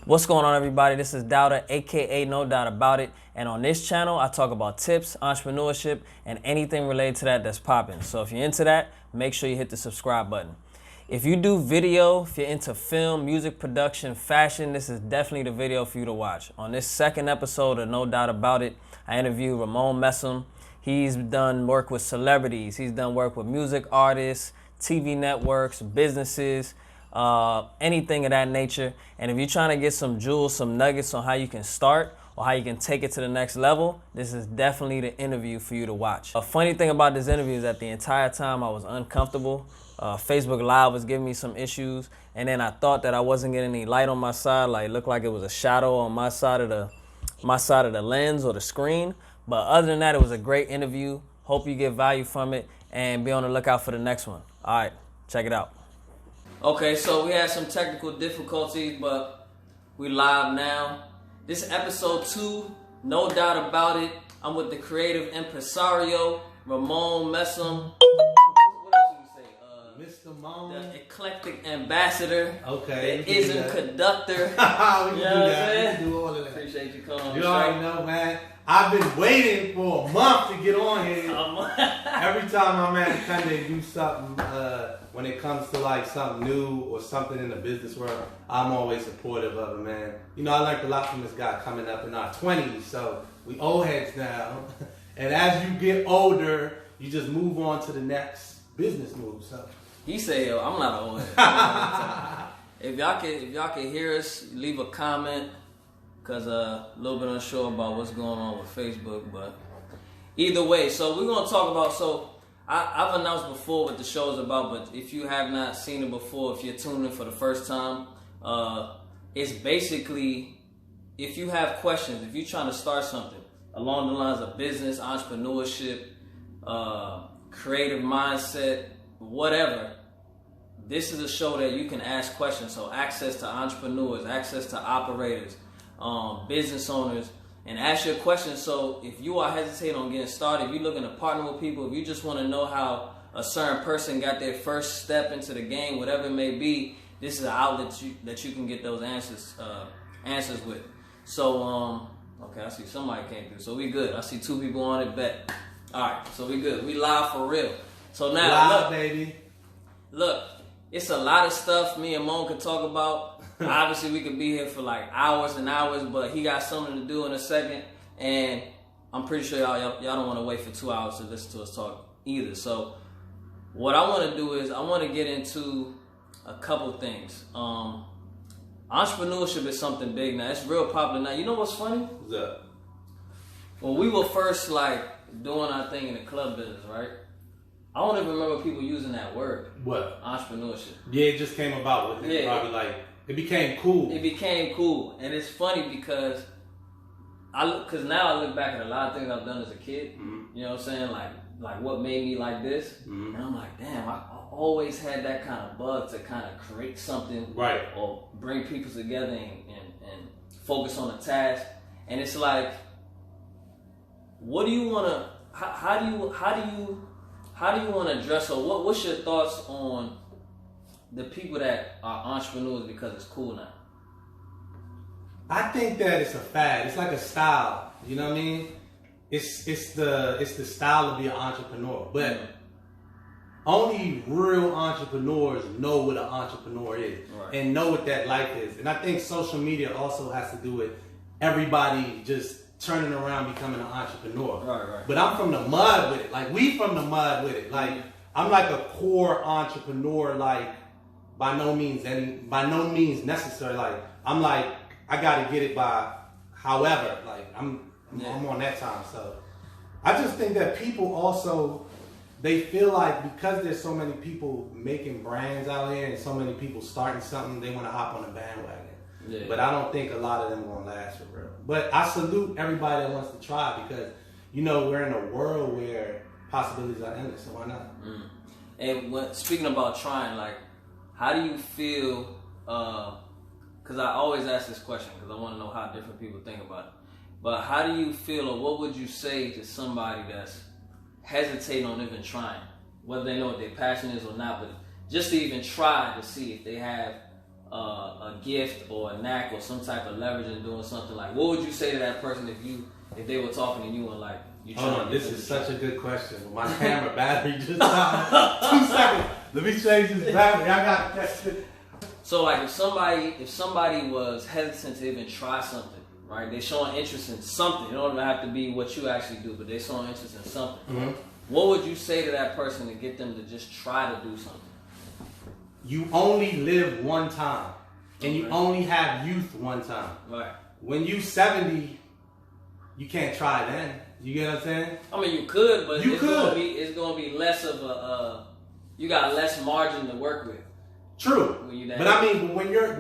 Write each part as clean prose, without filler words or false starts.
What's going on, everybody? This is Dauda, aka NoDaudaBoutIt, and on this channel I talk about tips, entrepreneurship, and anything related to that's popping. So if you're into that, make sure you hit the subscribe button. If you do video, if you're into film, music production, fashion, this is definitely the video for you to watch. On this second episode of NoDaudaBoutIt, I interviewed Ramone Messam. He's done work with celebrities, he's done work with music artists, TV networks, businesses, anything of that nature. And if you're trying to get some jewels, some nuggets on how you can start or how you can take it to the next level, this is definitely the interview for you to watch. A funny thing about this interview is that the entire time I was uncomfortable. Facebook Live was giving me some issues, and then I thought that I wasn't getting any light on my side, like it looked like it was a shadow on my side of the lens or the screen. But other than that, it was a great interview. Hope you get value from it, and be on the lookout for the next one. All right, check it out. Okay, so we had some technical difficulties, but we live now. This is episode 2, No Doubt About It. I'm with the creative impresario, Ramone Messam. What else did you say? Mr. Mone. The eclectic ambassador. Okay. The ism conductor. We can do that. We can do all of that. Appreciate you coming on. You already know, man. I've been waiting for a month to get on here. Every time I'm at come to do something, when it comes to like something new or something in the business world, I'm always supportive of it, man. You know, I learned a lot from this guy coming up in our 20s, so we old heads now. And as you get older, you just move on to the next business move. So he said, "Yo, I'm not an old head." If y'all can hear us, leave a comment. Cause a little bit unsure about what's going on with Facebook, but either way, so we're gonna talk about. So I've announced before what the show is about, but if you have not seen it before, if you're tuning in for the first time, it's basically if you have questions, if you're trying to start something along the lines of business, entrepreneurship, creative mindset, whatever. This is a show that you can ask questions. So access to entrepreneurs, access to operators. Business owners, and ask your questions. So if you are hesitating on getting started, if you're looking to partner with people, if you just want to know how a certain person got their first step into the game, whatever it may be, this is an outlet that you can get those answers with. So okay, I see somebody came through, so we good. I see 2 people on it, bet. All right, so we good. We live for real. So now live, look, baby. Look, it's a lot of stuff me and Mone could talk about. Obviously, we could be here for like hours and hours, but he got something to do in a second, and I'm pretty sure y'all don't want to wait for 2 hours to listen to us talk either. So what I want to do is I want to get into a couple things. Entrepreneurship is something big now. It's real popular now. You know what's funny? What's up? When we were first like doing our thing in the club business, right? I don't even remember people using that word. What? Entrepreneurship. Yeah, it just came about with it. Yeah. Probably like it became cool. It became cool, and it's funny because now I look back at a lot of things I've done as a kid. Mm-hmm. You know what I'm saying? Like what made me like this, mm-hmm. And I'm like, damn, I always had that kind of bug to kind of create something, right? Or bring people together and focus on a task. And it's like, what do you want to? How do you want to address, or what's your thoughts on the people that are entrepreneurs because it's cool now? I think that it's a fad. It's like a style. You know what I mean? It's the style to be an entrepreneur. But only real entrepreneurs know what an entrepreneur is, right, and know what that life is. And I think social media also has to do with everybody just turning around becoming an entrepreneur. Right. But I'm from the mud with it. Like we from the mud with it. Like I'm like a core entrepreneur, like by no means necessary. Like I'm like I gotta get it by however. Like I'm on that time. So I just think that people also they feel like because there's so many people making brands out here and so many people starting something, they want to hop on the bandwagon. Yeah. But I don't think a lot of them gonna last for real. But I salute everybody that wants to try because, you know, we're in a world where possibilities are endless, so why not? Mm. And speaking about trying, like, how do you feel, because I always ask this question because I want to know how different people think about it. But how do you feel, or what would you say to somebody that's hesitating on even trying? Whether they know what their passion is or not, but just to even try to see if they have a gift or a knack or some type of leverage in doing something, like what would you say to that person if they were talking to you and like you trying to this is such a good question. My camera battery just died. 2 seconds. Let me change this battery. I got that. So like if somebody was hesitant to even try something, right? They're showing interest in something. It don't even have to be what you actually do, but they're showing interest in something. Mm-hmm. What would you say to that person to get them to just try to do something? You only live one time, and you only have youth one time. Right. When you 70, you can't try then. You get what I'm saying? I mean, you could, but it's gonna be less of a. You got less margin to work with. True. But I mean, when your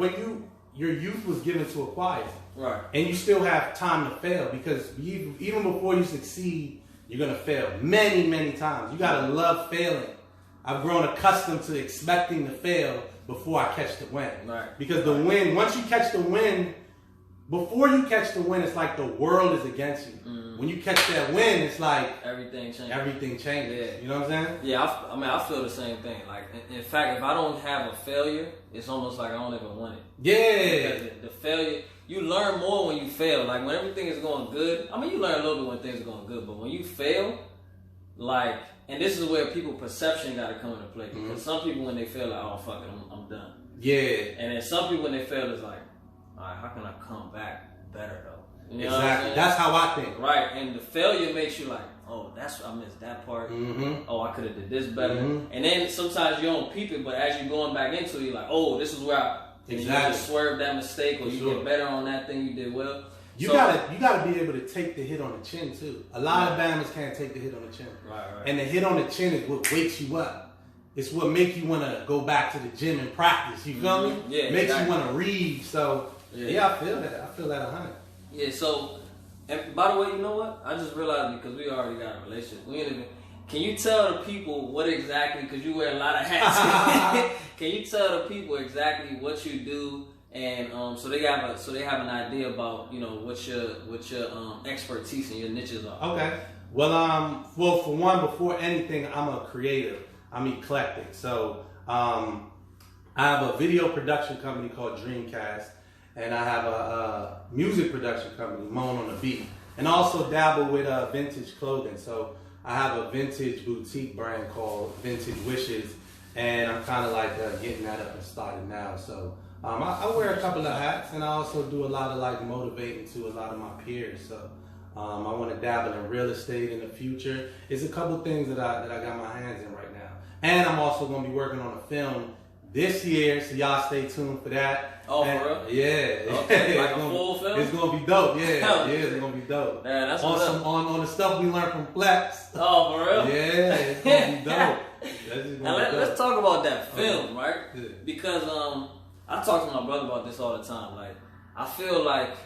youth was given to a choir, right, and you still have time to fail, because even before you succeed, you're gonna fail many times. You gotta love failing. I've grown accustomed to expecting to fail before I catch the win. Right. Because the win, once you catch the win, before you catch the win, it's like the world is against you. Mm. When you catch that win, it's like everything changes. Yeah. You know what I'm saying? Yeah, I feel the same thing. Like, in fact, if I don't have a failure, it's almost like I don't even want it. Yeah. Because the failure, you learn more when you fail. Like, when everything is going good, I mean, you learn a little bit when things are going good, but when you fail, like, and this is where people perception got to come into play. Because some people, when they fail, like, oh, fuck it, I'm done. Yeah. And then some people, when they fail, it's like, all right, how can I come back better, though? You know exactly. That's how I think. Right. And the failure makes you like, oh, I missed that part. Mm-hmm. Oh, I could have did this better. Mm-hmm. And then sometimes you don't peep it, but as you're going back into it, you're like, oh, this is where you just swerve that mistake, or you get better on that thing you did well. You gotta be able to take the hit on the chin too. A lot of Bammers can't take the hit on the chin. Right. And the hit on the chin is what wakes you up. It's what makes you want to go back to the gym and practice. You feel me? Yeah. Makes you want to read. So yeah, I feel that. I feel that 100. Yeah. So, and by the way, you know what? I just realized, because we already got a relationship. Can you tell the people what exactly? Because you wear a lot of hats. Can you tell the people exactly what you do? And so they have an idea about, you know, what your expertise and your niches are. Okay. Well, for one, before anything, I'm a creative. I'm eclectic. So I have a video production company called Dreamcast, and I have a music production company, Mone on the Beat, and also dabble with vintage clothing. So I have a vintage boutique brand called Vintage Wishes, and I'm kind of like getting that up and started now. So I wear a couple of hats, and I also do a lot of like motivating to a lot of my peers. So I want to dabble in real estate in the future. It's a couple things that I got my hands in right now, and I'm also going to be working on a film this year, so y'all stay tuned for that. Oh, for real? Yeah. Okay, like a full film? It's going to be dope. Yeah, it's going to be dope. Man, that's on the stuff we learned from Flex. Oh, for real? Yeah, it's going to be dope. Now let's talk about that film, right? Yeah. Because I talk to my brother about this all the time. Like, I feel like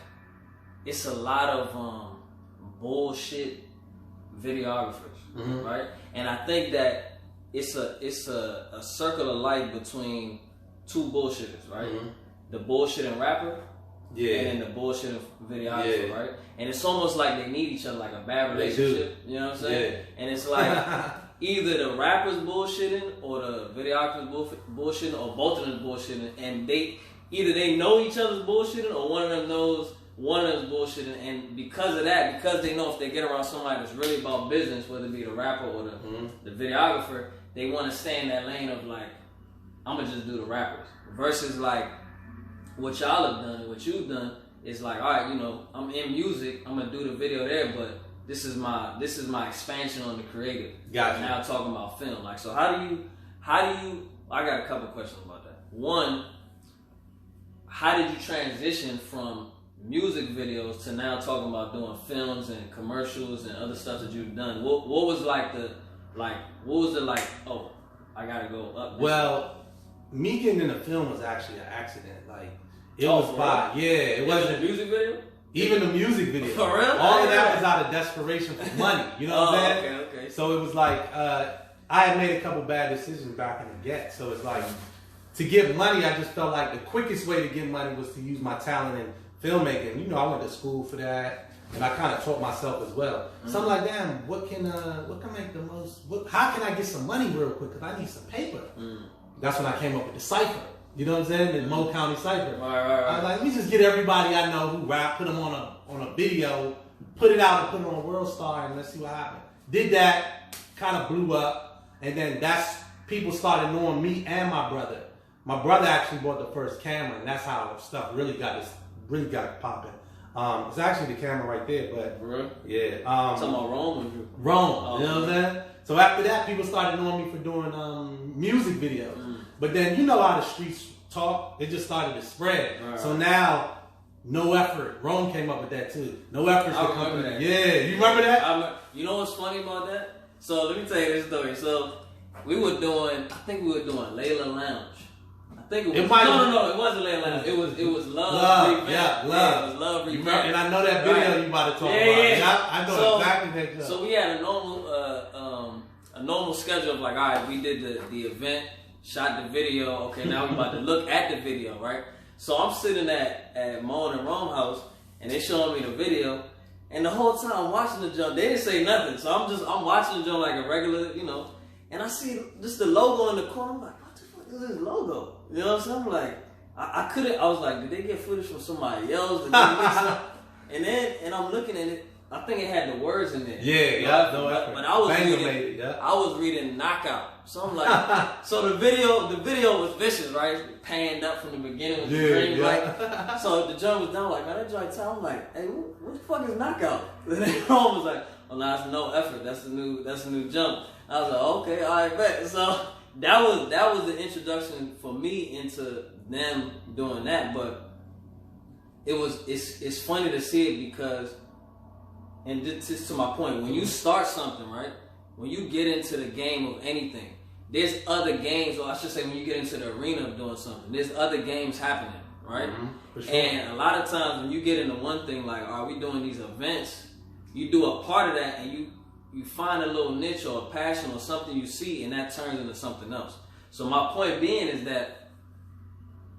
it's a lot of bullshit videographers, right? And I think that it's a circle of life between two bullshitters, right? Mm-hmm. The bullshitting rapper, and then the bullshitting videographer, right? And it's almost like they need each other, like a bad relationship. You know what I'm saying? Yeah. And it's like either the rapper's bullshitting or the videographer's bullshitting, or both of them bullshitting, and they know each other's bullshitting, or one of them knows one of them's bullshitting. And because of that, because they know if they get around somebody that's really about business, whether it be the rapper or the videographer, they want to stay in that lane of like, I'm gonna just do the rappers, versus like what y'all have done and what you've done is like, all right, you know, I'm in music, I'm gonna do the video there, but this is my expansion on the creative. Gotcha. Now talking about film, like, so how do you? I got a couple questions about that. One, how did you transition from music videos to now talking about doing films and commercials and other stuff that you've done? What was oh, I gotta go up. Well, me getting in the film was actually an accident. Like, it was by, it wasn't a music video. Even the music video. For real? All of that was out of desperation for money. You know what I'm saying? Okay. So it was like, I had made a couple bad decisions back in the get. So it's like, to get money, I just felt like the quickest way to get money was to use my talent in filmmaking. You know, I went to school for that, and I kind of taught myself as well. So I'm like, damn, what can make the most? How can I get some money real quick? Because I need some paper. That's when I came up with the cipher. You know what I'm saying? The Mo County Cypher. Right. I was like, let me just get everybody I know who rap, put them on a video, put it out and put it on World Star, and let's see what happens. Did that, kind of blew up, and then people started knowing me and my brother. My brother actually bought the first camera, and that's how stuff really got popping. It's actually the camera right there, but really? Yeah. Talking about Rome? Rome, you know what I'm saying? So after that, people started knowing me for doing music videos. But then you know how the streets talk, it just started to spread. Right. So now, No Effort, Rome came up with that too. No Effort's the company. That. Yeah, you remember that? You know what's funny about that? So let me tell you this story. So we were doing, I think we were doing Layla Lounge. I think it was. No, it wasn't Layla Lounge. It was Love. Love. Yeah, it was Love. And I know that video you about to talk about. Yeah. I know exactly that. So we had a normal schedule of like, all right, we did the event, shot the video. Okay, now we about to look at the video, right? So I'm sitting at Mone and Rome house, and they showing me the video, and the whole time I'm watching the jump, they didn't say nothing. So I'm watching the jump like a regular, and I see just the logo in the corner. I'm like, what the fuck is this logo? You know what I'm saying? I'm like, I was like, did they get footage from somebody else? Did they mix up? And I'm looking at it. I think it had the words in there. Yeah. But I was reading Knockout. So I'm like, so the video was vicious, right? Panned up from the beginning with the dream, like. So the joint was down, like, man, that joint time. I'm like, hey, what the fuck is Knockout? And then Rome was like, well, nah, that's No Effort. That's the new jump. I was like, okay, all right, bet. So that was the introduction for me into them doing that. But it's funny to see it because. And this is to my point. When you start something, right? When you get into the game of anything, there's other games, or I should say when you get into the arena of doing something, there's other games happening, right? For sure. And a lot of times when you get into one thing, like, are we doing these events? You do a part of that and you find a little niche or a passion or something you see, and that turns into something else. So my point being is that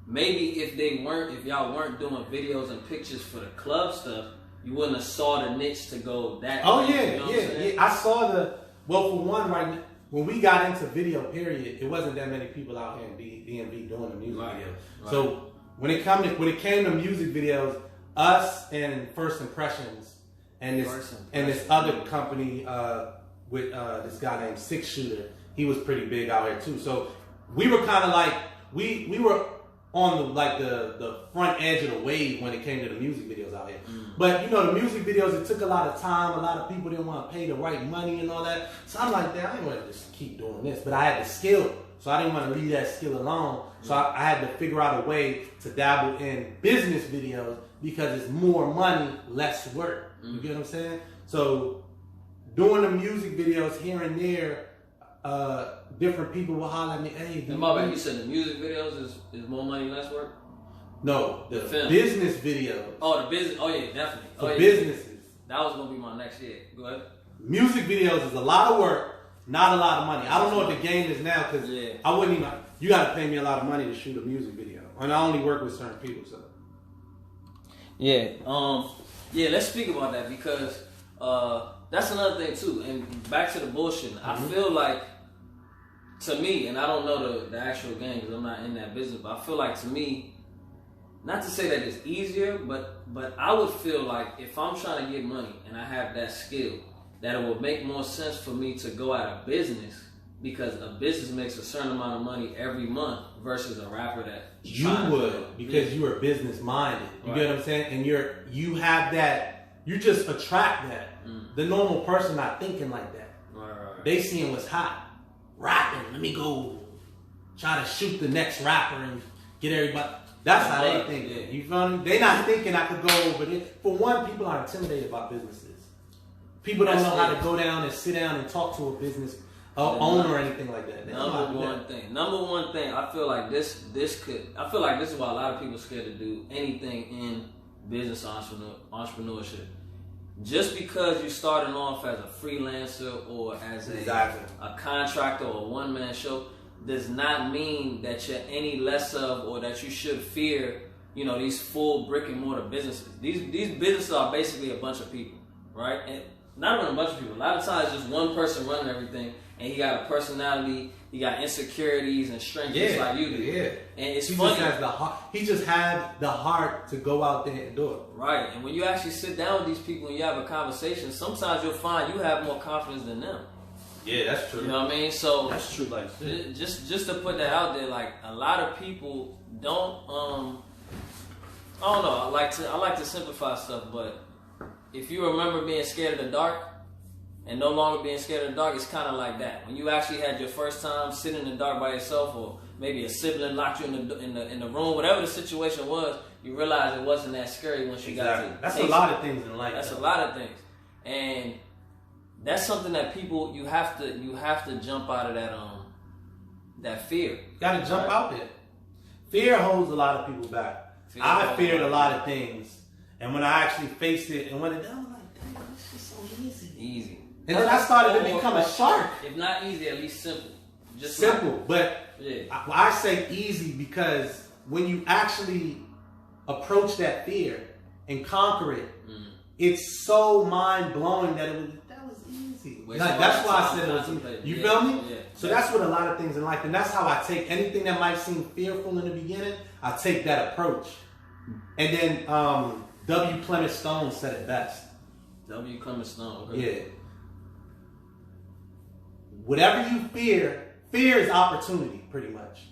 maybe if y'all weren't doing videos and pictures for the club stuff, you wouldn't have saw the niche to go that way. Yeah. I saw for one, right, when we got into video, period, it wasn't that many people out here in DMV doing the music videos. Right. So when it came to music videos, us and First Impressions and this other company with this guy named Six Shooter, he was pretty big out here too. So we were kind of like we were on the front edge of the wave when it came to the music videos out here. But the music videos, it took a lot of time. A lot of people didn't want to pay the right money and all that. So I'm like, I didn't want to just keep doing this. But I had the skill, so I didn't want to leave that skill alone. So I had to figure out a way to dabble in business videos because it's more money, less work. You get what I'm saying? So doing the music videos here and there, different people will holler at me, hey. You said the music videos is more money, less work? No, the business videos. Oh, the business. Oh, yeah, definitely. For businesses. That was going to be my next year. Go ahead. Music videos is a lot of work, not a lot of money. I don't know what the game is now because I wouldn't even. You got to pay me a lot of money to shoot a music video, and I only work with certain people. So. Yeah. Let's speak about that because that's another thing too. And back to the bullshit. I feel like, to me, and I don't know the actual game because I'm not in that business, but I feel like to me, not to say that it's easier, but I would feel like if I'm trying to get money and I have that skill, that it would make more sense for me to go out of business because a business makes a certain amount of money every month versus a rapper that you would because you are business minded. You get what I'm saying? And you have that. You just attract that. The normal person not thinking like that. Right. They seeing what's hot, rapping. Let me go try to shoot the next rapper and get everybody. That's how they think. Yeah. You feel me? They not thinking I could go over there. For one, people are intimidated about businesses. People don't know how to go down and sit down and talk to a business owner or anything like that. Number one thing, I feel like this is why a lot of people are scared to do anything in business entrepreneurship. Just because you're starting off as a freelancer or as a contractor or a one-man show does not mean that you're any less of or that you should fear, these full brick and mortar businesses. These businesses are basically a bunch of people, right? And not running a bunch of people. A lot of times, just one person running everything, and he got a personality, he got insecurities and strengths just like you do. Yeah, and it's he funny. Just has the heart. He just had the heart to go out there and do it. Right, and when you actually sit down with these people and you have a conversation, sometimes you'll find you have more confidence than them. Yeah, that's true. You know what I mean? So that's true. Like just to put that out there, like a lot of people don't. I don't know. I like to simplify stuff, but if you remember being scared of the dark and no longer being scared of the dark, it's kind of like that. When you actually had your first time sitting in the dark by yourself, or maybe a sibling locked you in the room, whatever the situation was, you realize it wasn't that scary once you got to. That's a lot of things in life. That's a lot of things, and that's something that people you have to jump out of that fear. You got to jump out there. Fear holds a lot of people back. I feared a lot of things, and when I actually faced it and went it down, I'm like, damn, this is so easy. Easy. And then I started to become a shark. If not easy, at least simple. Just simple, but yeah. I say easy because when you actually approach that fear and conquer it, it's so mind blowing that that was easy. Like, that's why I said it was easy. You feel me? Yeah. So that's what a lot of things in life, and that's how I take anything that might seem fearful in the beginning. I take that approach, and then W. Clement Stone said it best. W. Clement Stone. Okay. Yeah. Whatever you fear is opportunity, pretty much.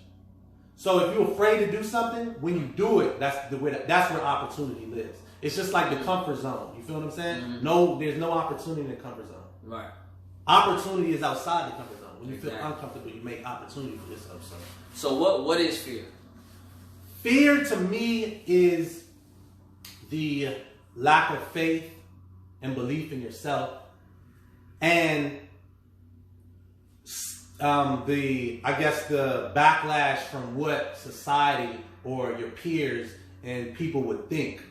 So if you're afraid to do something, when you do it, that's where opportunity lives. It's just like the comfort zone. You feel what I'm saying? Mm-hmm. No, there's no opportunity in the comfort zone. Right. Opportunity is outside the comfort zone. When you feel uncomfortable, you make opportunity for yourself. So what is fear? Fear to me is the lack of faith and belief in yourself, and the backlash from what society or your peers and people would think.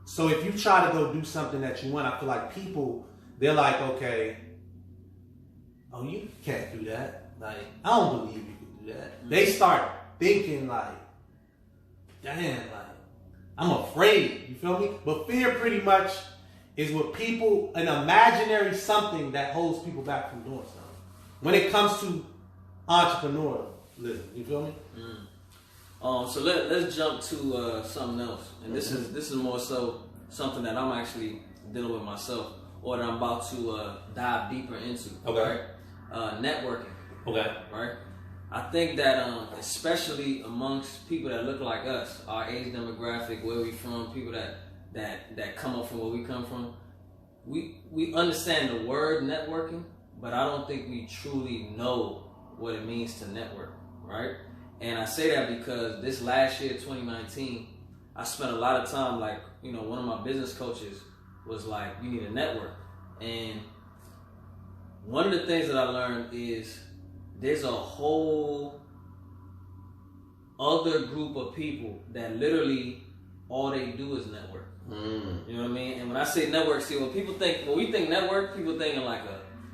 So if you try to go do something that you want, I feel like people, they're like, okay, oh, you can't do that. Like, I don't believe you can do that. They start thinking like, damn, like, I'm afraid. You feel me? But fear pretty much is what people, an imaginary something that holds people back from doing something. When it comes to entrepreneurialism, you feel me? So let's jump to something else, and this is more so something that I'm actually dealing with myself, or that I'm about to dive deeper into. Okay. Right? Networking. Okay. Right. I think that especially amongst people that look like us, our age demographic, where we from, people that come up from where we come from, we understand the word networking, but I don't think we truly know what it means to network, right? And I say that because this last year, 2019, I spent a lot of time, like, you know, one of my business coaches was like, you need a network. And one of the things that I learned is there's a whole other group of people that literally all they do is network. You know what I mean? And when I say network, see, when we think network, people thinking like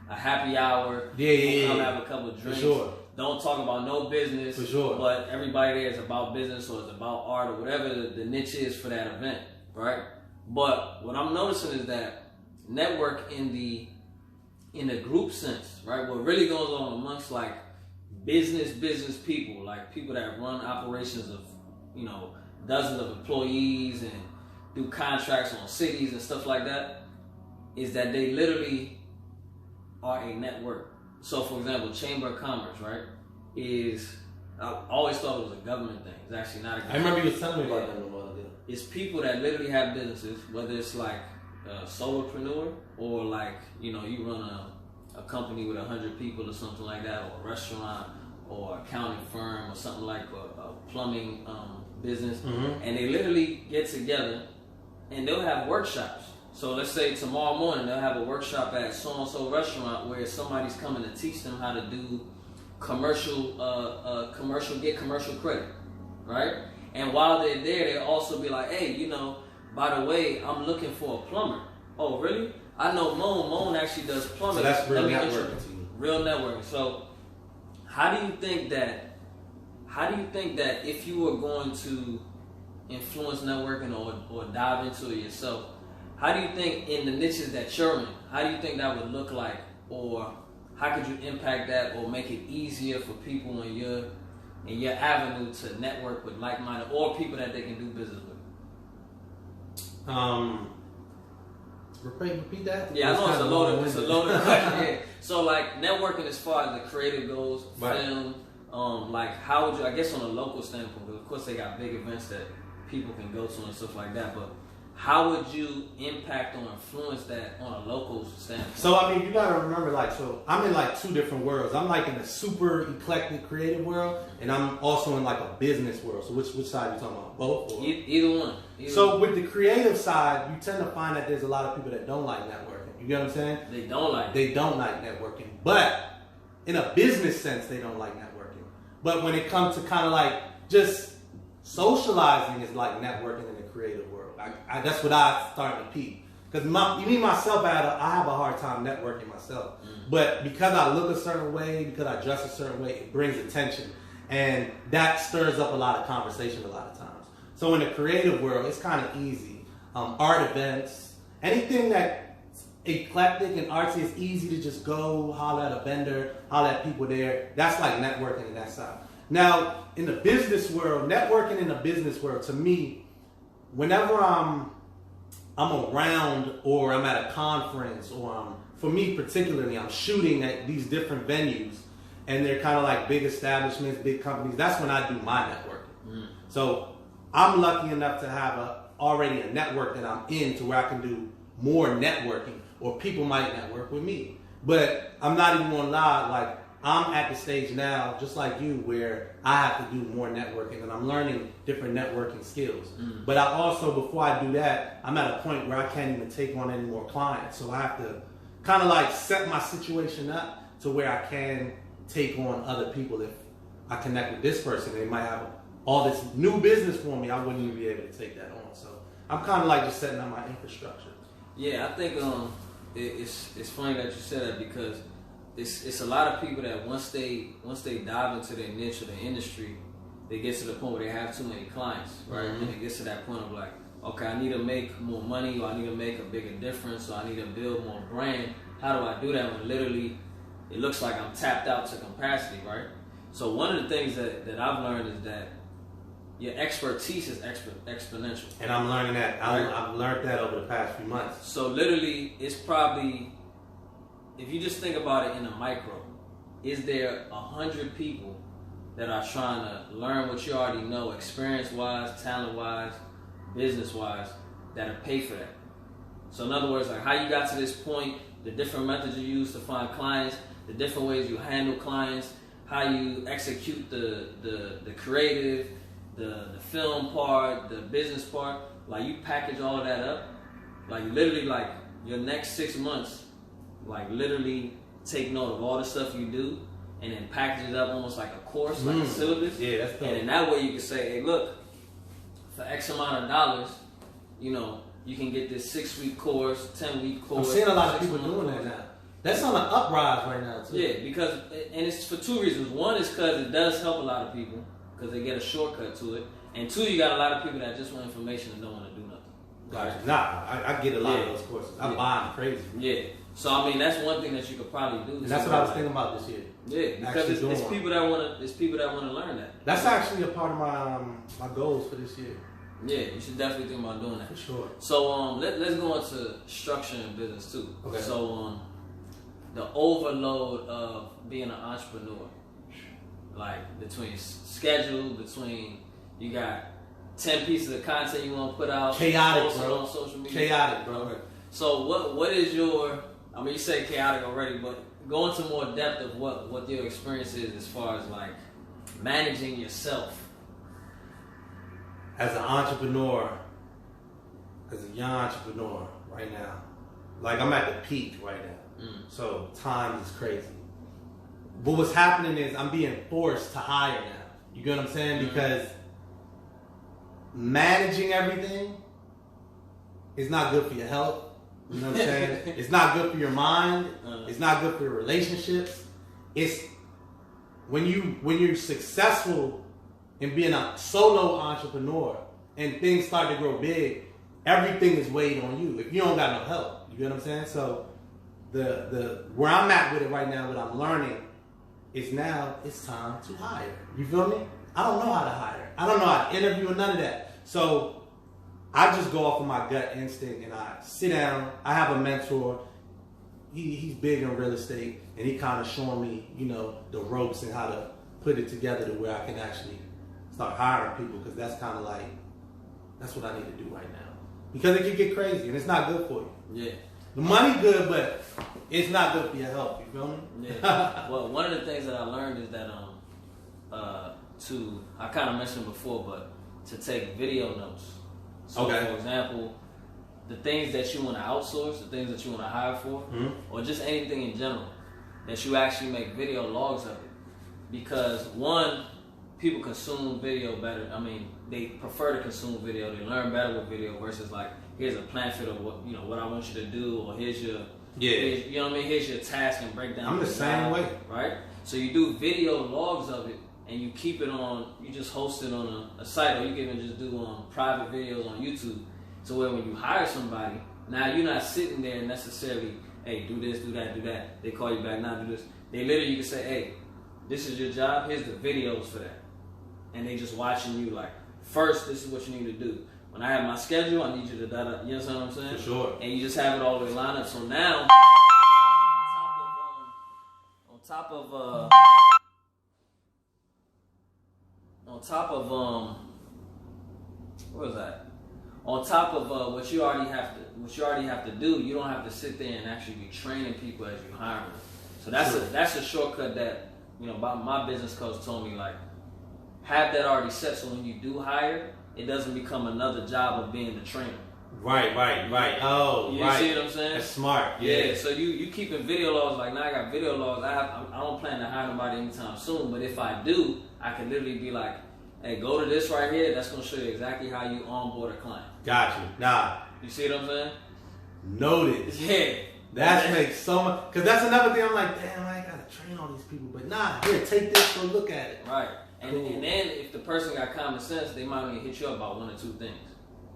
a happy hour. Yeah. Come have a couple of drinks. For sure. Don't talk about no business. For sure. But everybody there is about business or it's about art or whatever the niche is for that event, right? But what I'm noticing is that network in the group sense, right? What really goes on amongst like business people, like people that run operations of, you know, dozens of employees and do contracts on cities and stuff like that, is that they literally are a network. So, for example, Chamber of Commerce, right, I always thought it was a government thing. It's actually not a government thing. I remember you was telling me about that a while ago. It's people that literally have businesses, whether it's like a solopreneur or like, you know, you run a company with 100 people or something like that, or a restaurant or accounting firm or something like a plumbing business, and they literally get together and they'll have workshops. So let's say tomorrow morning they'll have a workshop at so-and-so restaurant where somebody's coming to teach them how to do commercial credit, right? And while they're there, they'll also be like, hey, you know, by the way, I'm looking for a plumber. Oh, really? I know Mone. Mone actually does plumbing. So that's real networking to you. Real networking. So how do you think that if you were going to influence networking or dive into it yourself, how do you think in the niches that you're in, how do you think that would look like, or how could you impact that or make it easier for people in your avenue to network with like-minded or people that they can do business with? Repeat that? Yeah, I know it's a loaded question. Yeah. So like networking as far as the creative goes, film, like how would you, I guess on a local standpoint, because of course they got big events that people can go to and stuff like that, but how would you impact or influence that on a local standpoint? So I mean, you gotta remember, like, so I'm in like two different worlds. I'm like in the super eclectic creative world, and I'm also in like a business world. So which side are you talking about? Both? Or? Either one. So with the creative side, you tend to find that there's a lot of people that don't like networking. You get what I'm saying? They don't like networking. But in a business sense, they don't like networking. But when it comes to kind of like just socializing is like networking in the creative world. That's what I started to peep. Because myself, I have a hard time networking myself. But because I look a certain way, because I dress a certain way, it brings attention. And that stirs up a lot of conversation a lot of times. So in the creative world, it's kind of easy. Art events, anything that's eclectic and artsy, it's easy to just go holler at a vendor, holler at people there. That's like networking in that side. Now, in the business world, networking in the business world, to me, whenever I'm around or I'm at a conference or for me particularly, I'm shooting at these different venues and they're kind of like big establishments, big companies, that's when I do my networking. So I'm lucky enough to have already a network that I'm in to where I can do more networking, or people might network with me. But I'm not even gonna lie, like I'm at the stage now, just like you, where I have to do more networking and I'm learning different networking skills. But I also, before I do that, I'm at a point where I can't even take on any more clients. So I have to kind of like set my situation up to where I can take on other people. If I connect with this person, they might have all this new business for me, I wouldn't even be able to take that on. So I'm kind of like just setting up my infrastructure. Yeah, I think it's funny that you said that, because it's a lot of people that once they dive into their niche or their industry, they get to the point where they have too many clients, right? And it gets to that point of like, okay, I need to make more money, or I need to make a bigger difference, or I need to build more brand. How do I do that when literally it looks like I'm tapped out to capacity, right? So one of the things that I've learned is that your expertise is exponential. And I'm learning that. I've learned that over the past few months. So literally, it's probably, if you just think about it in a micro, is there 100 people that are trying to learn what you already know, experience-wise, talent-wise, business-wise, that'll pay for that? So in other words, like how you got to this point, the different methods you use to find clients, the different ways you handle clients, how you execute the creative, the film part, the business part, like you package all of that up, like literally like your next 6 months, like literally take note of all the stuff you do and then package it up almost like a course, like a syllabus. Yeah, that's dope. And in that way you can say, hey, look, for X amount of dollars, you know, you can get this 6-week course, 10-week course. I'm seeing a lot of people doing that now. That's on the uprise right now too. Yeah, because, and it's for 2 reasons. One is because it does help a lot of people, because they get a shortcut to it. And 2, you got a lot of people that just want information and don't want to do nothing. Gotcha. Nah, I get a lot of those courses. I buy them crazy. Yeah. So I mean, that's one thing that you could probably do. And that's what I was thinking about this year. Yeah, because it's people that want to learn that. That's actually a part of my my goals for this year. Yeah, you should definitely think about doing that. For sure. So let's go into structure and business too. Okay. So the overload of being an entrepreneur, like between schedule, between you got 10 pieces of content you want to put out, chaotic, bro. On social media. Chaotic, bro. Okay. So what is your? I mean, you say chaotic already, but go into more depth of what your experience is as far as like managing yourself. As an entrepreneur, as a young entrepreneur right now, like I'm at the peak right now. So time is crazy. But what's happening is I'm being forced to hire now. You get what I'm saying? Because managing everything is not good for your health. You know what I'm saying? It's not good for your mind. It's not good for your relationships. It's when you're successful in being a solo entrepreneur and things start to grow big, everything is weighed on you if you don't got no help. You get what I'm saying? So the where I'm at with it right now, what I'm learning is now it's time to hire. You feel me? I don't know how to hire. I don't know how to interview or none of that. So I just go off of my gut instinct and I sit down. I have a mentor. He's big in real estate and he kind of showing me, you know, the ropes and how to put it together to where I can actually start hiring people, because that's kind of like, that's what I need to do right now. Because it can get crazy and it's not good for you. Yeah. The money good, but it's not good for your health. You feel me? Yeah. Well, one of the things that I learned is that I kind of mentioned before, but to take video notes. So, okay. For example, the things that you want to outsource, the things that you want to hire for, or just anything in general, that you actually make video logs of it. Because one, people consume video better. I mean, they prefer to consume video. They learn better with video versus like, here's a plan for what I want you to do, or here's your you know what I mean? Here's your task and breakdown. I'm the same way, right? So you do video logs of it, and you keep it on. You just host it on a site, or you can even just do private videos on YouTube. So where when you hire somebody, now you're not sitting there necessarily, hey, do this, do that, do that. They call you back, now do this. They literally, you can say, hey, this is your job, here's the videos for that. And they just watching you like, first, this is what you need to do. When I have my schedule, I need you to you know what I'm saying? For sure. And you just have it all the way lined up. So now, on top of what was that? On top of what you already have to do, you don't have to sit there and actually be training people as you hire them. So that's a shortcut that, you know, my business coach told me, like, have that already set, so when you do hire, it doesn't become another job of being the trainer. Right. Oh, you right. See what I'm saying? That's smart. Yeah. So you keeping video logs. Like, now I got video logs. I don't plan to hire nobody anytime soon. But if I do, I can literally be like, hey, go to this right here. That's gonna show you exactly how you onboard a client. Got you. Nah. You see what I'm saying? Noted. Yeah. That makes so much. Because that's another thing. I'm like, damn, I gotta train all these people. But nah, here, take this, go look at it. Right. And, cool. and then if the person got common sense, they might only hit you up about one or two things.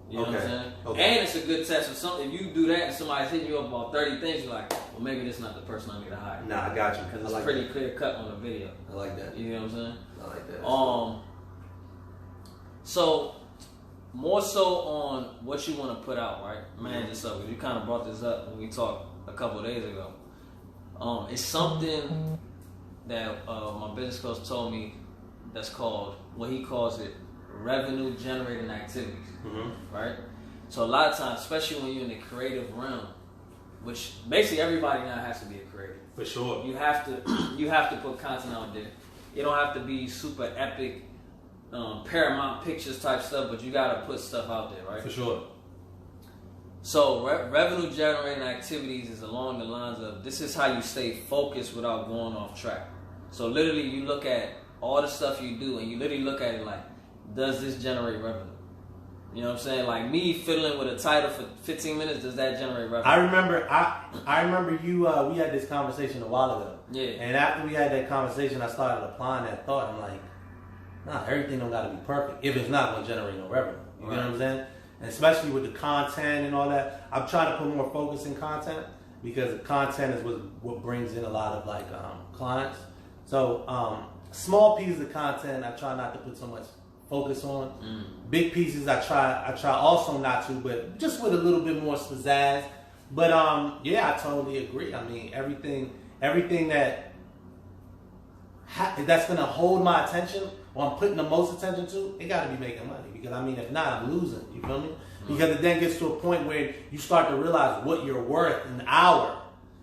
You know what I'm saying? Okay. And it's a good test. If you do that and somebody's hitting you up about 30 things, you're like, well, maybe this is not the person I need to hire. Nah, I got you. Because it's like pretty that. clear cut on the video. I like that. You know what I'm saying? I like that. So more so on what you want to put out, right? Man, just up, because you kind of brought this up when we talked a couple of days ago. It's something that my business coach told me that's called, what he calls it, revenue generating activities, right? So a lot of times, especially when you're in the creative realm, which basically everybody now has to be a creative. For sure. You have to put content out there. It don't have to be super epic, Paramount Pictures type stuff, but you gotta put stuff out there, right? For sure. So revenue generating activities is along the lines of, this is how you stay focused without going off track. So literally, you look at all the stuff you do, and you literally look at it like, does this generate revenue? You know what I'm saying? Like me fiddling with a title for 15 minutes, does that generate revenue? I remember you. We had this conversation a while ago. Yeah. And after we had that conversation, I started applying that thought. I'm like, nah, everything don't got to be perfect if it's not going to generate no revenue. You know what I'm saying? And especially with the content and all that, I'm trying to put more focus in content, because the content is what brings in a lot of like clients. So small pieces of content, I try not to put so much focus on. Big pieces, I try also not to, but just with a little bit more pizzazz. But yeah, I totally agree. I mean, everything that's gonna hold my attention, or I'm putting the most attention to, it got to be making money. Because I mean, if not, I'm losing. You feel me? Because it then gets to a point where you start to realize what you're worth an hour.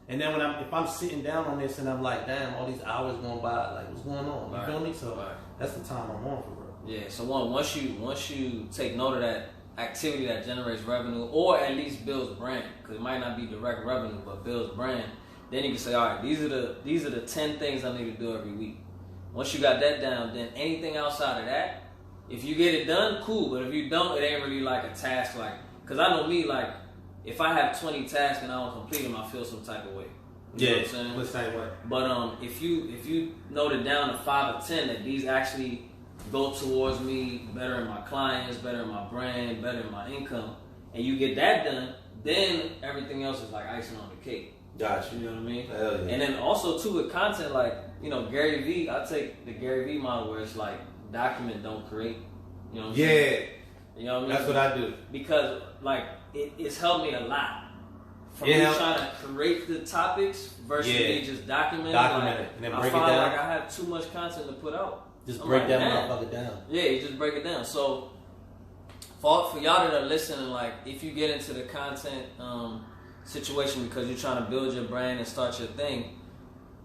And then if I'm sitting down on this and I'm like, damn, all these hours going by, like, what's going on? You feel me? So that's the time I'm on for real. Yeah. So once you take note of that activity that generates revenue, or at least builds brand, because it might not be direct revenue, but builds brand, then you can say, all right, these are the 10 things I need to do every week. Once you got that down, then anything outside of that, if you get it done, cool. But if you don't, it ain't really like a task. Like, because I know me, like, if I have 20 tasks and I don't complete them, I feel some type of way. You know what I'm saying? The same way. But if you note it down to 5 or 10, that these actually go towards me bettering my clients, bettering my brand, bettering my income, and you get that done, then everything else is like icing on the cake. Gotcha. You know what I mean? Hell yeah. And then also too with content, like, you know, Gary V, I take the Gary V model where it's like document, don't create. You know what I'm saying? You know what I mean? That's what I do. Because like it's helped me a lot. From me trying to create the topics versus me just document Document it and then break it down. Like I have too much content to put out. Just break that motherfucker down. Yeah, you just break it down. So for y'all that are listening, like if you get into the content situation because you're trying to build your brand and start your thing,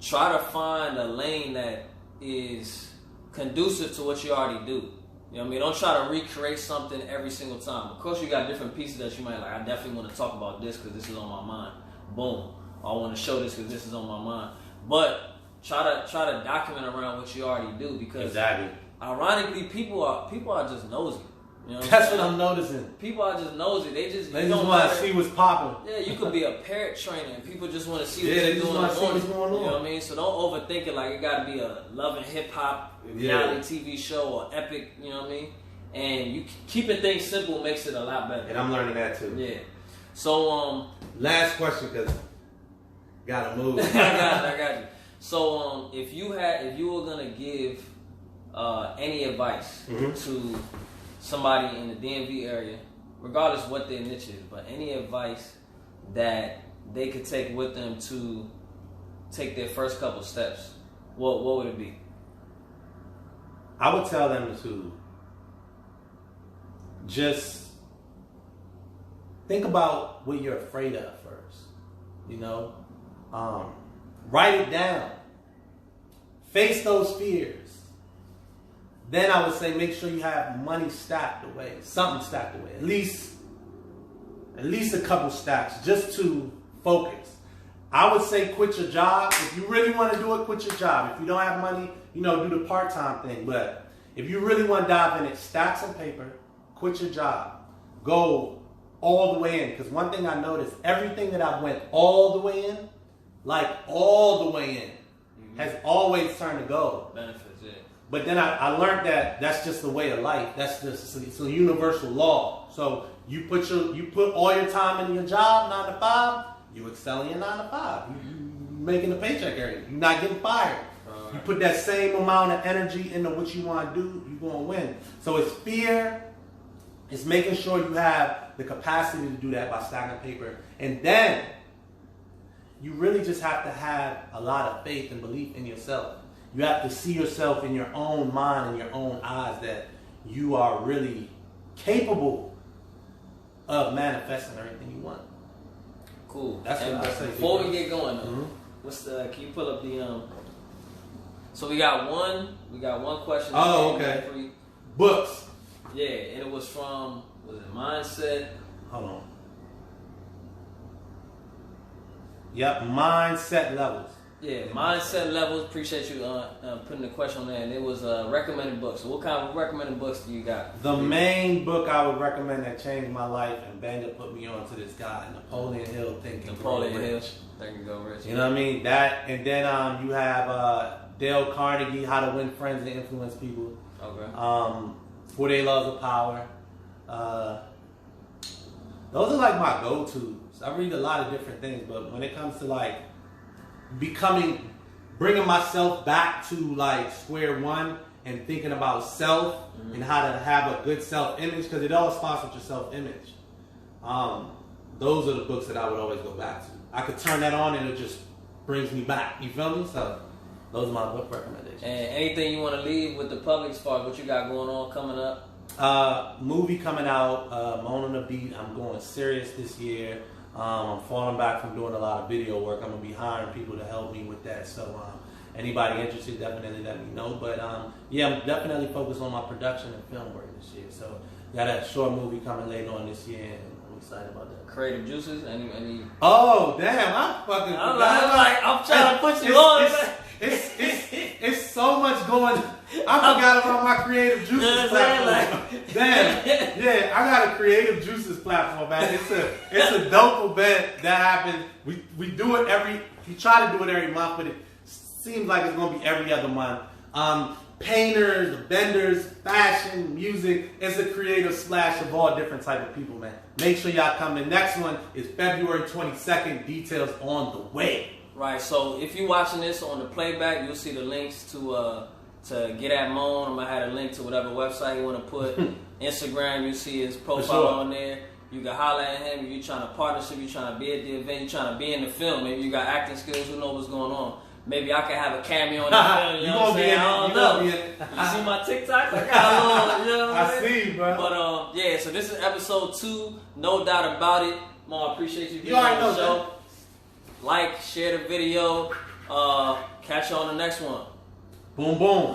try to find a lane that is conducive to what you already do. You know what I mean? Don't try to recreate something every single time. Of course, you got different pieces that you might like. I definitely want to talk about this because this is on my mind. Boom. Or I want to show this because this is on my mind. But try to document around what you already do because ironically, people are just nosy. You know That's what I'm noticing. People are just nosy. They just want to see what's popping. Yeah, you could be a parrot trainer and people just want to see what they you're just doing. want to see what's going on. You know what I mean? So don't overthink it like it got to be a love and hip hop reality TV show or epic. You know what I mean? And you keeping things simple makes it a lot better. And I'm learning that too. Yeah. So last question because gotta move. I got you. So if you were gonna give any advice to somebody in the DMV area, regardless what their niche is, but any advice that they could take with them to take their first couple steps, what would it be? I would tell them to just think about what you're afraid of first. You know, write it down. Face those fears. Then I would say make sure you have money stacked away, something stacked away, at least a couple stacks, just to focus. I would say quit your job. If you really want to do it, quit your job. If you don't have money, do the part-time thing. But if you really want to dive in it, stack some paper, quit your job, go all the way in. Because one thing I noticed, everything that I went all the way in, has always turned to gold. Benefits, yeah. But then I learned that that's just the way of life. That's just it's a universal law. So you put all your time in your job, 9 to 5. You excel in your 9 to 5. You making a paycheck every day. You're not getting fired. You put that same amount of energy into what you want to do, you're going to win. So it's fear. It's making sure you have the capacity to do that by stacking paper. And then you really just have to have a lot of faith and belief in yourself. You have to see yourself in your own mind and your own eyes that you are really capable of manifesting everything you want. Cool. That's what I say. Before we get going, though, can you pull up the So we got one question. Oh, okay. Books. Yeah, and it was from Mindset. Hold on. Yep, Mindset Levels. Yeah, Mindset Levels. Appreciate you putting the question on there. And it was recommended books. So what kind of recommended books do you got? The main book I would recommend that changed my life and Banga put me on to this guy, Napoleon Hill, Think and Grow Rich. Think and Grow Rich. You know what I mean? That, and then you have Dale Carnegie, How to Win Friends and Influence People. Okay. 48 Laws of Power. Those are like my go-tos. I read a lot of different things, but when it comes to like bringing myself back to like square one and thinking about self and how to have a good self-image, because it all starts with your self-image. Those are the books that I would always go back to. I could turn that on and it just brings me back. You feel me? So those are my book recommendations. And anything you want to leave with the public as far as what you got going on coming up? Movie coming out, Mone on the Beat. I'm going serious this year. I'm falling back from doing a lot of video work. I'm going to be hiring people to help me with that. So anybody interested, definitely let me know. But yeah, I'm definitely focused on my production and film work this year. So got a short movie coming later on this year, and I'm excited about that. Creative Juices? Any? Oh, damn. I'm trying to put you on. It's so much going. I forgot about my Creative Juices platform. Damn, yeah, I got a Creative Juices platform, man. It's a dope event that happens. We do it we try to do it every month, but it seems like it's gonna be every other month. painters, the benders, fashion, music. It's a creative splash of all different type of people, man. Make sure y'all come. The next one is February 22nd. Details on the way. Right. So if you're watching this on the playback, you'll see the links to get at Mone. I'm gonna have a link to whatever website you want to put. Instagram, you see his profile on there. You can holler at him if you're trying to partnership, you're trying to be at the event, you're trying to be in the film. Maybe you got acting skills, who knows what's going on. Maybe I can have a cameo in the film, you know what I'm saying? I don't know. You see my TikToks? I got a little, you know what I mean? see, bro. But yeah, so this is episode 2, No Doubt About It. Mo, I appreciate you being on the show. Like, share the video. Catch you on the next one. Boom, boom.